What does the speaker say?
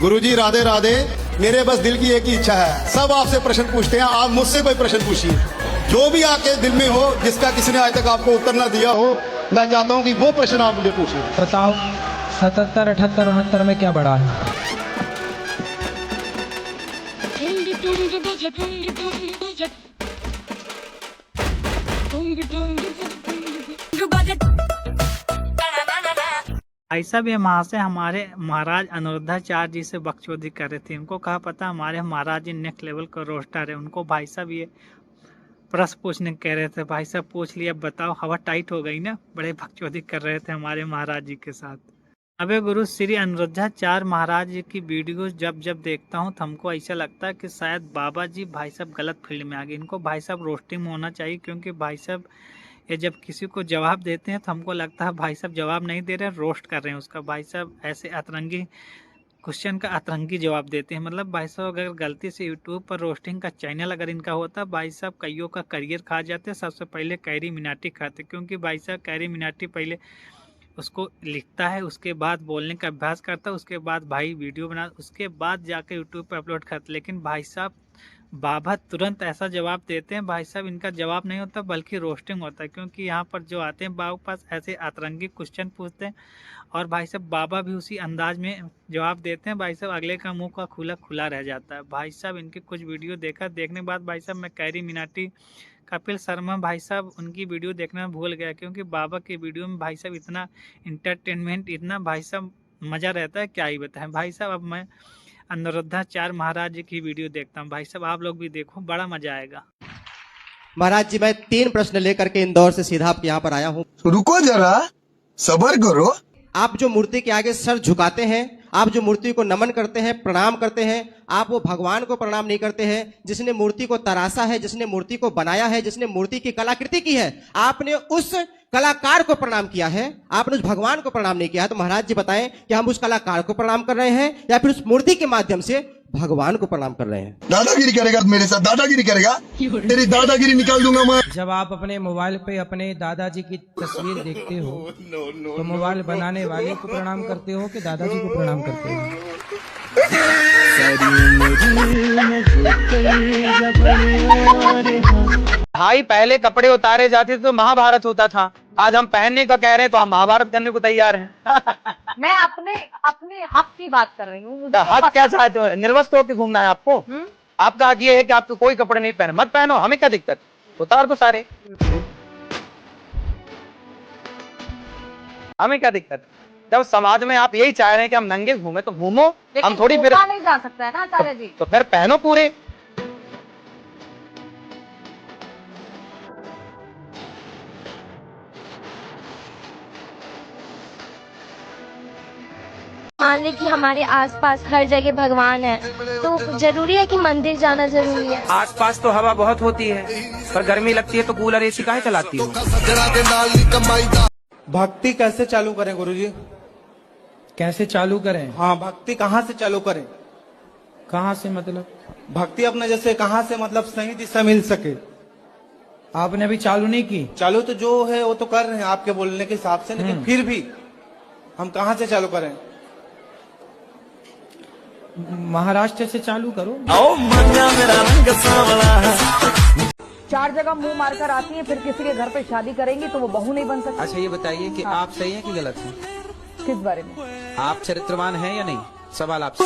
गुरुजी राधे राधे। मेरे बस दिल की एक ही इच्छा है, सब आपसे प्रश्न पूछते हैं, आप मुझसे कोई प्रश्न पूछिए, जो भी आपके दिल में हो, जिसका किसी ने आज तक आपको उत्तर ना दिया हो, मैं चाहता हूं कि वो प्रश्न आप मुझे पूछिए। बताओ 77, 78, 69 में क्या बढ़ा है? ऐसा भी वहाँ से हमारे महाराज अनुरुद्धाचार्य जी से बकचोदी कर रहे थे। उनको कहा पता हमारे महाराज जी नेक्स्ट लेवल का रोस्टर है। उनको भाई साहब ये प्रश्न पूछने कह रहे थे। भाई साहब पूछ लिया, बताओ हवा टाइट हो गई ना। बड़े बकचोदी कर रहे थे हमारे महाराज जी के साथ। अबे गुरु श्री अनुरुद्धाचार्य महाराज जी की वीडियो जब जब देखता हूँ तो हमको ऐसा लगता है कि शायद बाबा जी भाई साहब गलत फील्ड में आ गए। इनको भाई साहब रोस्टिंग में होना चाहिए, क्योंकि भाई साहब ये जब किसी को जवाब देते हैं तो हमको लगता है भाई साहब जवाब नहीं दे रहे, रोस्ट कर रहे हैं उसका। भाई साहब ऐसे अतरंगी क्वेश्चन का अतरंगी जवाब देते हैं। मतलब भाई साहब अगर गलती से यूट्यूब पर रोस्टिंग का चैनल अगर इनका होता, भाई साहब कईयों का करियर खा जाते। सबसे पहले कैरी मिनाटी खाते, क्योंकि भाई साहब कैरी मिनाटी पहले उसको लिखता है, उसके बाद बोलने का अभ्यास करता है, उसके बाद भाई वीडियो बना, उसके बाद जाकर यूट्यूब पर अपलोड करता। लेकिन भाई साहब बाबा तुरंत ऐसा जवाब देते हैं। भाई साहब इनका जवाब नहीं होता बल्कि रोस्टिंग होता है, क्योंकि यहाँ पर जो आते हैं बाबा पास ऐसे अतरंगी क्वेश्चन पूछते हैं और भाई साहब बाबा भी उसी अंदाज में जवाब देते हैं। भाई साहब अगले का मुंह का खुला खुला रह जाता है। भाई साहब इनके कुछ वीडियो देखा, देखने के बाद भाई साहब मैं कैरी मिनाटी, कपिल शर्मा भाई साहब उनकी वीडियो देखना में भूल गया, क्योंकि बाबा की वीडियो में भाई साहब इतना इंटरटेनमेंट, इतना भाई साहब मज़ा रहता है, क्या ही बताएं। भाई साहब अब मैं अनुरुद्धाचार्य महाराज जी की वीडियो देखता हूँ। भाई साहब आप लोग भी देखो, बड़ा मजा आएगा। महाराज जी, मैं 3 प्रश्न लेकर के इंदौर से सीधा आप यहाँ पर आया हूँ। रुको जरा, सबर करो। आप जो मूर्ति के आगे सर झुकाते हैं, आप जो मूर्ति को नमन करते हैं, प्रणाम करते हैं, आप वो भगवान को प्रणाम नहीं करते हैं जिसने मूर्ति को तराशा है, जिसने मूर्ति को बनाया है, जिसने मूर्ति की कलाकृति की है। आपने उस कलाकार को प्रणाम किया है, आपने उस भगवान को प्रणाम नहीं किया है। तो महाराज जी बताएं कि हम उस कलाकार को प्रणाम कर रहे हैं या फिर उस मूर्ति के माध्यम से भगवान को प्रणाम कर रहे हैं? दादागिरी करेगा मेरे साथ, दादागिरी करेगा, तेरी दादागिरी निकाल दूंगा मैं। जब आप अपने मोबाइल पे अपने दादाजी की तस्वीर देखते हो तो मोबाइल बनाने वाले को प्रणाम करते हो कि दादाजी को प्रणाम करते हो? भाई पहले कपड़े उतारे जाते थे तो महाभारत होता था, आज हम पहनने का कह रहे हैं तो हम महाभारत करने को तैयार हैं। मैं अपने अपने हक की बात कर रही हूँ। हक क्या चाहते हो? निर्वस्त्र होकर घूमना है आपको? आपका हक ये है कि आप तो कोई कपड़े नहीं पहने, मत पहनो, हमें क्या दिक्कत, उतार दो सारे, हमें क्या दिक्कत। जब समाज में आप यही चाह रहे हैं कि हम नंगे घूमे तो घूमो, हम थोड़ी फिर नहीं जा सकता है ना आचार्य जी। तो फिर पहनो पूरे। मान ली कि हमारे आसपास हर जगह भगवान है, तो जरूरी है कि मंदिर जाना जरूरी है? आसपास तो हवा बहुत होती है, पर गर्मी लगती है तो कूलर एसी काहे चलाती हो? भक्ति कैसे चालू करें गुरुजी? कैसे चालू करें? हाँ, भक्ति कहाँ से चालू करें? कहाँ से मतलब? भक्ति अपने जैसे कहाँ से मतलब सही दिशा मिल सके? आपने अभी चालू नहीं की? चालू तो जो है वो तो कर रहे हैं आपके बोलने के हिसाब से, लेकिन फिर भी हम कहाँ से चालू करें? महाराष्ट्र से चालू करो। 4 जगह मुंह मारकर आती है, फिर किसी के घर पे शादी करेंगी तो वो बहू नहीं बन सकती। अच्छा ये बताइए कि आप सही हैं कि गलत हैं? किस बारे में? आप चरित्रवान हैं या नहीं? सवाल आपसे।